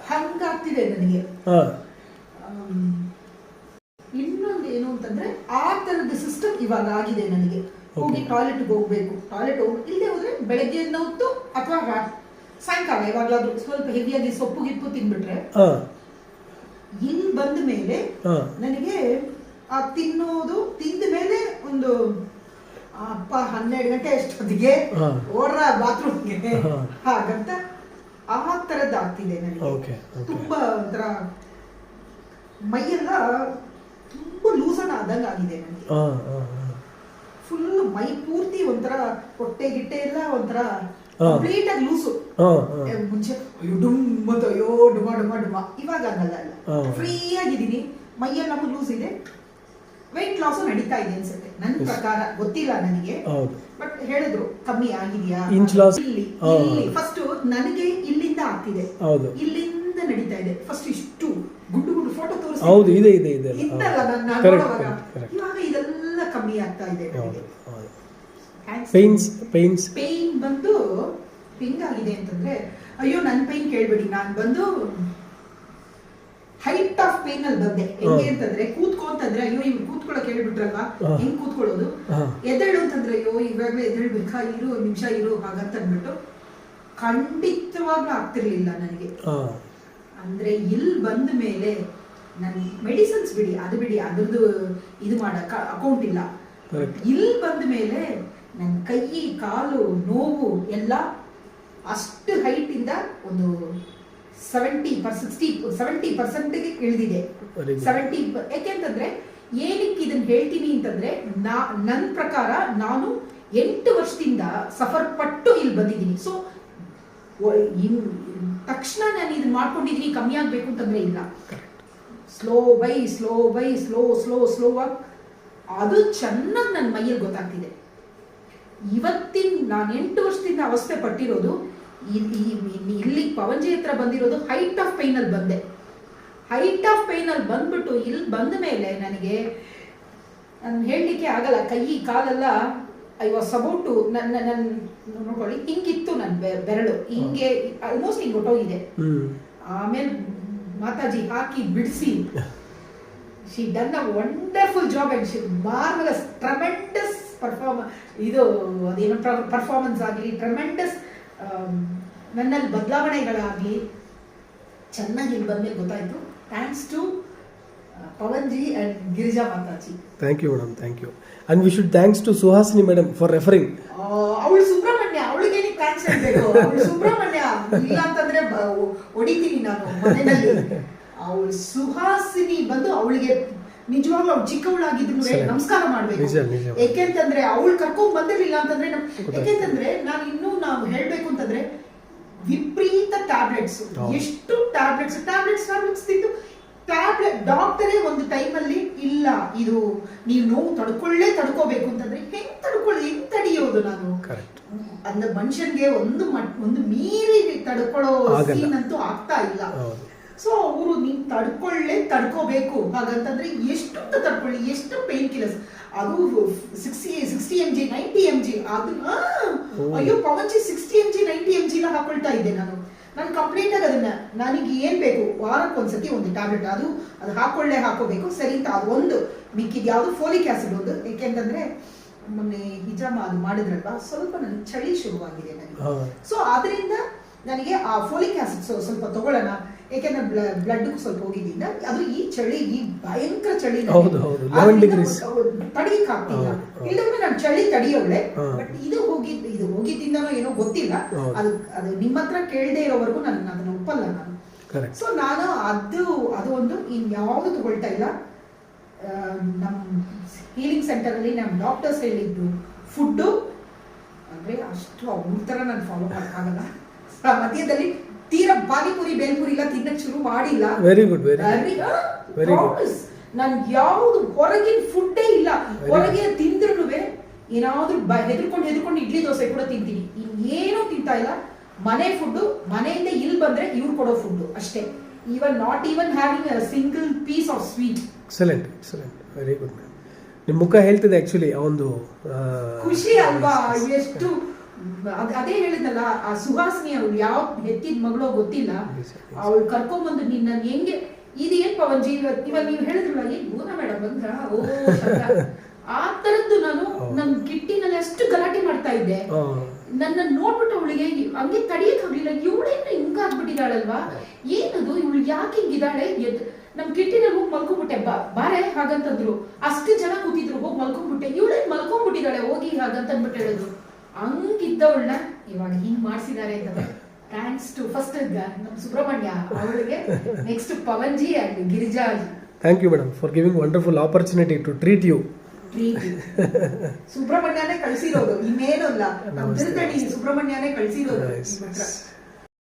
ಹಂಗಾಗ್ತಿದೆ ನನಗೆ. ಇನ್ನೊಂದು ಏನು ಅಂತಂದ್ರೆ ಆ ತರದ ಸಿಸ್ಟಮ್ ಇವಾಗ ಆಗಿದೆ ನನಗೆ. ಹೋಗಿ ಟಾಯ್ಲೆಟ್ಗೆ ಹೋಗ್ಬೇಕು, ಟಾಯ್ಲೆಟ್ ಇಲ್ಲದೆ ಹೋದ್ರೆ ಬೆಳಗ್ಗೆ ಹೊತ್ತು ಅಥವಾ ಸಾಯಂಕಾಲ ಯಾವಾಗ್ಲಾದ್ರೂ ಸ್ವಲ್ಪ ಹೆವಿಯಾಗಿ ಸೊಪ್ಪು ಗಿಪ್ಪು ತಿನ್ಬಿಟ್ರೆ ಇಲ್ಲಿ ಬಂದ ಮೇಲೆ ನನಗೆ ಆ ತಿನ್ನೋದು ತಿಂದ ಮೇಲೆ ಒಂದು ಅಪ್ಪ 12 ಗಂಟೆ ಅಷ್ಟೊತ್ತಿಗೆ ಓಡ್ರ ಬಾತ್ರೂಮ್ಗೆ ಹಾಗಂತ ಆ ತರದ್ದು ಆಗ್ತಿದೆ ನನಗೆ. ತುಂಬಾ ಒಂಥರ ಮೈಯೆಲ್ಲ ತುಂಬಾ ಲೂಸನ್ ಆದಂಗ ಆಗಿದೆ ನನಗೆ. ಫುಲ್ ಮೈ ಪೂರ್ತಿ ಒಂಥರ ಹೊಟ್ಟೆ ಗಿಟ್ಟೆ ಎಲ್ಲ ಒಂಥರ ಕಂಪ್ಲೀಟ್ ಆಗಿ ಲೂಸು. ಮುಂಚೆ ಅಯ್ಯೋ ಡುಮ ಡುಮ ಡುಮ, ಇವಾಗ ಆಗಲ್ಲ. ಫ್ರೀ ಆಗಿದ್ದೀನಿ, ಮೈಯೆಲ್ಲ ಲೂಸ್ ಇದೆ. ವೆಯ್ಟ್ ಲಾಸ್ ನಡೀತಾ ಇದೆ ಅನ್ಸುತ್ತೆ ನನ್ನ ಪ್ರಕಾರ, ಗೊತ್ತಿಲ್ಲ ನನಗೆ. ಬಟ್ ಹೇಳಿದ್ರು ಕಮ್ಮಿ ಆಗಿದೆಯಾ ಇಲ್ಲಿ ಫಸ್ಟ್ ನನಗೆ ಇಲ್ಲಿಂದ ಆಗ್ತಿದೆ, ಇಲ್ಲಿಂದ ನಡೀತಾ ಇದೆ. ಫಸ್ಟ್ ಇಷ್ಟು ಗುಡ್ಡು ಗುಡ್ಡು ಫೋಟೋ ತೋರಿಸಿ ಇತ್ತಲ್ಲ ನನ್ನ ನೋಡುವಾಗ, ಇವಾಗ ಇದೆಲ್ಲ ಕಮ್ಮಿ ಆಗ್ತಾ ಇದೆ. ಪೇನ್ ಬಂದು ಹೆಂಗಾಗಿದೆ ಅಂತಂದ್ರೆ, ಅಯ್ಯೋ ನನ್ನ ಪೇನ್ ಕೇಳ್ಬೇಡಿ, ನಾನು ಬಂದು ಹೈಟ್ ಆಫ್ ಪೇನ್ ಅಲ್ಲಿ ಬಂದೆ. ಹೆಂಗೆ ಅಂತಂದ್ರೆ ಕೂತ್ಕೊಂತಂದ್ರೆ ಅಯ್ಯೋ ಇವ್ರು ಕೂತ್ಕೊಳ್ಳೋಕೆ ಹೇಳ್ಬಿಟ್ರಲ್ವಾ, ಹೆಂಗ್ ಕೂತ್ಕೊಳ್ಳೋದು, ಎದ್ದೇಳು ಅಂತಂದ್ರೆ ಅಯ್ಯೋ ಇವಾಗಲೇ ಎದ್ದೇಳ್ಬೇಕಾ, ಇರು ಒಂದ್ ನಿಮಿಷ ಇರು ಹಾಗಂತ ಅಂದ್ಬಿಟ್ಟು ಖಂಡಿತವಾಗ್ಲೂ ಆಗ್ತಿರ್ಲಿಲ್ಲ ನನಗೆ. ಅಂದ್ರೆ ಇಲ್ಲಿ ಬಂದ ಮೇಲೆ ನನ್ ಮೆಡಿಸಿನ್ಸ್ ಬಿಡಿ, ಅದು ಬಿಡಿ, ಅದ್ರದ್ದು ಇದು ಮಾಡಕ್ ಅಕೌಂಟ್ ಇಲ್ಲ. ಇಲ್ಲಿ ಬಂದ ಮೇಲೆ ನನ್ನ ಕೈ ಕಾಲು ನೋವು ಎಲ್ಲ ಅಷ್ಟು ಹೈಟ್ ಇಂದ ಒಂದು 70% ಇಳಿದಿದೆ. 70 ಯಾಕೆಂತಂದ್ರೆ ಏನಕ್ಕೆ ಇದನ್ನ ಹೇಳ್ತೀನಿ ಅಂತಂದ್ರೆ, ನನ್ನ ಪ್ರಕಾರ ನಾನು 8 ವರ್ಷದಿಂದ ಸಫರ್ ಪಟ್ಟು ಇಲ್ಲಿ ಬಂದಿದ್ದೀನಿ. ಸೊ ತಕ್ಷಣ ನಾನು ಇದನ್ನ ಮಾಡ್ಕೊಂಡಿದ್ದೀನಿ ಕಮ್ಮಿ ಆಗ್ಬೇಕು ಅಂತಂದ್ರೆ ಇಲ್ಲ. ಸ್ಲೋ ಬೈ ಸ್ಲೋ ಆಗಿ ಅದು ಚೆನ್ನಾಗಿ ನನ್ನ ಮೈಯಲ್ಲಿ ಗೊತ್ತಾಗ್ತಿದೆ. ಇವತ್ತಿನ ನಾನು 8 ವರ್ಷದಿಂದ ಅವಸ್ಥೆ ಪಟ್ಟಿರೋದು ಇಲ್ಲಿ ಪವಂಜಿ ಹತ್ರ ಬಂದಿರೋದು ಹೈಟ್ ಆಫ್ ಪೈನ್ ಅಲ್ಲಿ ಬಂದೆ. ಹೈಟ್ ಆಫ್ ಪೈನ್ ಅಲ್ಲಿ ಬಂದ್ಬಿಟ್ಟು ಇಲ್ಲಿ ಬಂದ ಮೇಲೆ ನನಗೆ ಹೇಳಲಿಕ್ಕೆ ಆಗಲ್ಲ. ಕೈ ಕಾಲೆಲ್ಲ ಐ ವಾಸ್ ಅಬೌಟ್ ಟು ನನ್ನ ನೋಡ್ಕೊಳ್ಳಿ ಹಿಂಗಿತ್ತು ನನ್ನ ಬೆರಳು, ಹಿಂಗೆ ಆಲ್ಮೋಸ್ಟ್ ಹಿಂಗೆ ಹೊಟ್ಟೋಗಿದೆ. ಆಮೇಲೆ ಮಾತಾಜಿ ಹಾಕಿ ಬಿಡಿಸಿ she done a wonderful job and she marvellous tremendous ಇದು ಅದೇನು ಪರ್ಫಾರ್ಮೆನ್ಸ್ ಆಗಲಿ, ಟ್ರಮೆಂಡಸ್ ನನ್ನಲ್ಲಿ ಬದಲಾವಣೆಗಳಾಗಲಿ ಚೆನ್ನಾಗಿ ಇಲ್ಲಿ ಬಂದ್ಮೇಲೆ ಗೊತ್ತಾಯ್ತು. Thanks to Pavanji and Girija Mataji. Thank you madam, thank you. And we should thanks to Suhasini madam for referring. ಅವಳು ಸುಬ್ರಹ್ಮಣ್ಯ, ಅವಳಿಗೇನೆ ಥ್ಯಾಂಕ್ಸ್ ಹೇಳ್ಬೇಕು. ಅವಳು ಸುಬ್ರಹ್ಮಣ್ಯ ಇಲ್ಲ ಅಂತಂದ್ರೆ ಹೊಡಿತೀನಿ ನಾನು ಮನೆಯಲ್ಲಿ. ಅವಳು ಸುಹಾಸಿನಿ ಬಂದು ಅವಳಿಗೆ ನಿಜವಾಗ್ಲೂ ಅವ್ಳು ಚಿಕ್ಕವಳಾಗಿದ್ರು ನಮಸ್ಕಾರ ಮಾಡ್ಬೇಕು. ಯಾಕೆಂತಂದ್ರೆ ಅವಳು ಕರ್ಕೊಂಡ್ ಬಂದಿರ್ಲಿಲ್ಲ ಅಂತಂದ್ರೆ ಯಾಕೆಂತಂದ್ರೆ ನಾವು ಹೇಳ್ಬೇಕು ಅಂತಂದ್ರೆ ವಿಪರೀತ ಟ್ಯಾಬ್ಲೆಟ್ಸ್, ಎಷ್ಟು ಟ್ಯಾಬ್ಲೆಟ್ಸ್ ತಿಂದು ಡಾಕ್ಟರೇ ಒಂದು ಟೈಮಲ್ಲಿ ಇಲ್ಲ ಇದು ನೀವು ನೋವು ತಡ್ಕೋಬೇಕು ಅಂತಂದ್ರೆ ಹೆಂಗ್ ತಡಿಯೋದು ನಾನು ಅಂದ್ರೆ ಮನುಷ್ಯನ್ಗೆ ಒಂದು ಮೀರಿ ತಡ್ಕೊಳ್ಳೋ ಸೀನ್ ಅಂತೂ ಆಗ್ತಾ ಇಲ್ಲ. ಸೊ ಅವರು ನೀನ್ ತಡ್ಕೋಬೇಕು ಹಾಗಂತಂದ್ರೆ ಎಷ್ಟು ತಡ್ಕೊಳ್ಳಿ, ಎಷ್ಟು ಪೇನ್ ಕಿಲ್ಲರ್ಸ್, ಅದು 60 mg 90 mg ಅದನ್ನ ಅಯ್ಯೋ ಪವಂಜಿ 60 mg 90 mg ಹಾಕೊಳ್ತಾ ಇದ್ದೆ ನಾನು ಕಂಪ್ಲೀಟ್ ಆಗಿ ಅದನ್ನ ನನಗೆ ಏನ್ ಬೇಕು ವಾರಕ್ಕೊಂದ್ಸತಿ ಒಂದು ಟ್ಯಾಬ್ಲೆಟ್ ಅದು ಹಾಕೋಬೇಕು ಸರಿ ಅಂತ. ಅದು ಒಂದು ಮಿಕ್ಕಿದ್ ಯಾವ್ದು ಫೋಲಿಕ್ ಆಸಿಡ್ ಒಂದು, ಯಾಕೆಂತಂದ್ರೆ ಮೊನ್ನೆ ಹಿಜಾಮ ಅದು ಮಾಡಿದ್ರಲ್ವಾ ಸ್ವಲ್ಪ ನನಗೆ ಚಳಿ ಶುರುವಾಗಿದೆ ನನಗೆ. ಸೊ ಅದರಿಂದ ನನಗೆ ಆ ಫೋಲಿಕ್ ಆಸಿಡ್ ಸ್ವಲ್ಪ ತಗೊಳ್ಳೋಣ, ಯಾಕೆಂದ್ರೆ ಬ್ಲಡ್ ಸ್ವಲ್ಪ ಹೋಗಿದ್ದಿಂದ ಅದು ಈ ಚಳಿ, ಈ ಭಯಂಕರ ಚಳಿ ತಡೀಕ್ ಆಗ್ತಿಲ್ಲ. ಇಲ್ಲದ್ರೆ ನಾನು ಚಳಿ ತಡಿಯೋಳೆ, ಬಟ್ ಇದು ಹೋಗಿದ್ದಿಂದನೋ ಏನೋ ಗೊತ್ತಿಲ್ಲ. ಅದು ನಿಮ್ಮ ಹತ್ರ ಕೇಳದೆ ಇರೋವರೆಗೂ ನಾನು ಅದನ್ನ ಒಪ್ಪಲ್ಲ ನಾನು. ಸೊ ನಾನು ಅದು ಒಂದು ಇನ್ಯಾವುದು ತಗೊಳ್ತಾ ಇಲ್ಲ. ನಮ್ಮ ಹೀಲಿಂಗ್ ಸೆಂಟರ್ ಅಲ್ಲಿ ನಮ್ಮ ಡಾಕ್ಟರ್ಸ್ ಹೇಳಿದ್ದು ಫುಡ್ ಅಂದ್ರೆ ಅಷ್ಟು ಅವ್ರ ತರ ನಾನು ಫಾಲೋ ಮಾಡಕ್ಕಾಗಲ್ಲ. ಮಧ್ಯದಲ್ಲಿ ತೀರಾ ಪಾನಿಪುರಿ ಬೇಲ್ಪುರಿ ಎಲ್ಲ ತಿನ್ನಕ್ ಶುರು ಮಾಡಿಲ್ಲ. Very good. ನನ್ ಯಾವ್ದು ಹೊರಗಿನ ಫುಡ್ಡೇ ಇಲ್ಲ. ಹೊರಗೆ ತಿಂದ್ರು ಏನಾದ್ರೂ ಹೆದರ್ಕೊಂಡು ಇಡ್ಲಿ ದೋಸೆ ಕೂಡ ತಿಂತೀನಿ, ಇನ್ನೇನು ತಿಂತಾ ಇಲ್ಲ. ಮನೆ ಫುಡ್, ಮನೆಯಿಂದ ಇಲ್ಲಿ ಬಂದ್ರೆ ಇವ್ರು ಕೊಡೋ ಫುಡ್ ಅಷ್ಟೇ. Not even having a single piece of sweet. Excellent, very good. ನಿಮ್ಮ ಮುಖ ಹೇಳ್ತಿದೆ ಆಕ್ಚುಲಿ ಆ ಒಂದು ಖುಷಿ ಅಲ್ವಾ. ಎಷ್ಟು ಅದೇ ಹೇಳಿದ್ನಲ್ಲ, ಆ ಸುಹಾಸಿನಿ ಅವಳು ಯಾವ ಹೆತ್ತಿದ ಮಗಳೋ ಗೊತ್ತಿಲ್ಲ, ಅವಳು ಕರ್ಕೊಂಡ್ಬಂದು ನಿನ್ನ ಹೆಂಗೆ ಇದೇನ್ ಪವನ್ಜಿ ಇವಾಗ ನೀವು ಹೇಳಿದ್ರಲ್ಲ, ಏನ್ ಭೂನಾ ಮೇಡಮ್ ಬಂದ್ರ, ಓ ಆ ತರದ್ದು ನಾನು ನನ್ ಕಿಟ್ಟಿನಲ್ಲಿ ಅಷ್ಟು ಗಲಾಟೆ ಮಾಡ್ತಾ ಇದ್ದೆ. ನನ್ನ ನೋಡ್ಬಿಟ್ಟು ಅವಳಿಗೆ ಹಂಗೆ ತಡಿಯಕ್ ಆಗ್ಲಿಲ್ಲ, ಇವಳೇನ ಹಿಂಗಾಗ್ಬಿಟ್ಟಿದಾಳಲ್ವಾ, ಏನದು ಇವಳು ಯಾಕೆ ಹಿಂಗಿದ್ದಾಳೆ, ನಮ್ ಕಿಟ್ಟಿನಲ್ಲಿ ಹೋಗಿ ಮಲ್ಕೊಂಡ್ಬಿಟ್ಟೆ, ಬಾರೆ ಹಾಗಂತಂದ್ರು, ಅಷ್ಟು ಜನ ಕೂತಿದ್ರು, ಹೋಗಿ ಮಲ್ಕೊಂಡ್ಬಿಟ್ಟೆ, ಇವಳೇನ್ ಮಲ್ಕೊಂಡ್ಬಿಟ್ಟಿದ್ದಾಳೆ ಹೋಗಿ ಹಾಗಂತ ಅಂದ್ಬಿಟ್ಟು ಹೇಳಿದ್ರು. ಹಂಗಿದ್ದವಳನ್ನ ಇವಾಗ ಹಿಂಗ್ ಮಾಡ್ಸಿದಾರೆ ಅಂತ. ಥ್ಯಾಂಕ್ಸ್ ಟು ಫಸ್ಟ್ ನಮ್ ಸುಬ್ರಹ್ಮಣ್ಯ ಅವಳಿಗೆ, next Pavanji and Girija. Thank you madam for giving wonderful opportunity to treat you. ಸುಬ್ರಹ್ಮಣ್ಯನೇ ಕಳ್ಸಿರೋದು, ಇನ್ನೇನು ಅಲ್ಲ, ನಮ್ಮ ತಿರುತಣಿ ಸುಬ್ರಹ್ಮಣ್ಯನೇ ಕಳ್ಸಿರೋದು.